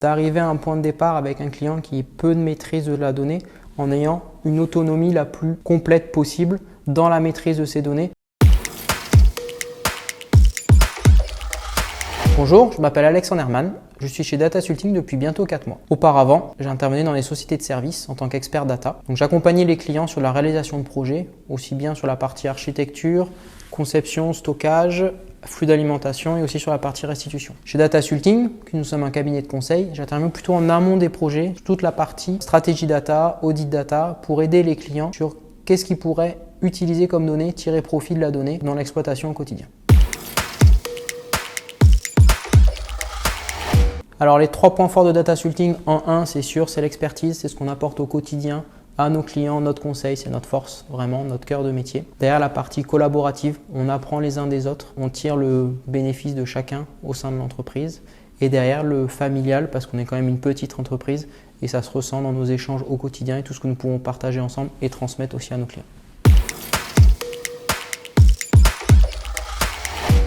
d'arriver à un point de départ avec un client qui ait peu de maîtrise de la donnée en ayant une autonomie la plus complète possible dans la maîtrise de ces données. Bonjour, je m'appelle Alexandre Herman, je suis chez Datasulting depuis bientôt 4 mois. Auparavant, j'intervenais dans les sociétés de services en tant qu'expert data. Donc j'accompagnais les clients sur la réalisation de projets, aussi bien sur la partie architecture, conception, stockage, flux d'alimentation et aussi sur la partie restitution. Chez Datasulting, nous sommes un cabinet de conseil, j'interviens plutôt en amont des projets, toute la partie stratégie data, audit data, pour aider les clients sur qu'est-ce qu'ils pourraient utiliser comme données, tirer profit de la donnée dans l'exploitation au quotidien. Alors les 3 points forts de Datasulting, en 1, c'est sûr, c'est l'expertise, c'est ce qu'on apporte au quotidien à nos clients, notre conseil, c'est notre force, vraiment notre cœur de métier. Derrière la partie collaborative, on apprend les uns des autres, on tire le bénéfice de chacun au sein de l'entreprise. Et derrière le familial, parce qu'on est quand même une petite entreprise et ça se ressent dans nos échanges au quotidien et tout ce que nous pouvons partager ensemble et transmettre aussi à nos clients.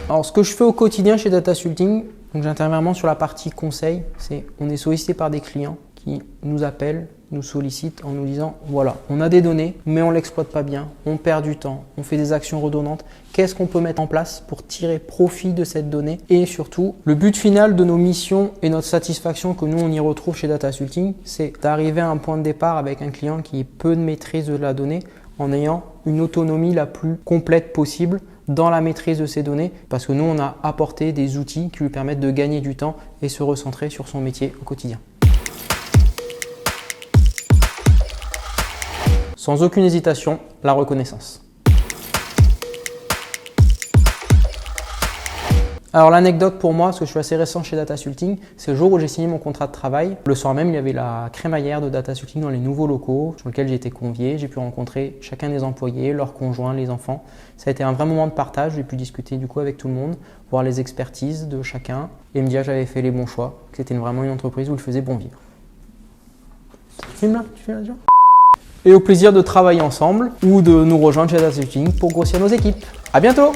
Alors ce que je fais au quotidien chez Datasulting, donc j'interviens vraiment sur la partie conseil, c'est on est sollicité par des clients qui nous appellent, nous sollicitent en nous disant voilà, on a des données mais on ne l'exploite pas bien, on perd du temps, on fait des actions redondantes, qu'est-ce qu'on peut mettre en place pour tirer profit de cette donnée et surtout le but final de nos missions et notre satisfaction que nous on y retrouve chez Datasulting, c'est d'arriver à un point de départ avec un client qui ait peu de maîtrise de la donnée en ayant une autonomie la plus complète possible dans la maîtrise de ces données parce que nous, on a apporté des outils qui lui permettent de gagner du temps et se recentrer sur son métier au quotidien. Sans aucune hésitation, la reconnaissance. Alors l'anecdote pour moi, parce que je suis assez récent chez Datasulting, c'est le jour où j'ai signé mon contrat de travail. Le soir même, il y avait la crémaillère de Datasulting dans les nouveaux locaux sur lesquels j'ai été convié. J'ai pu rencontrer chacun des employés, leurs conjoints, les enfants. Ça a été un vrai moment de partage. J'ai pu discuter du coup avec tout le monde, voir les expertises de chacun et me dire que j'avais fait les bons choix, que c'était vraiment une entreprise où il faisait bon vivre. Tu filmes là? Tu filmes là déjà? Et au plaisir de travailler ensemble ou de nous rejoindre chez Datasulting pour grossir nos équipes. À bientôt!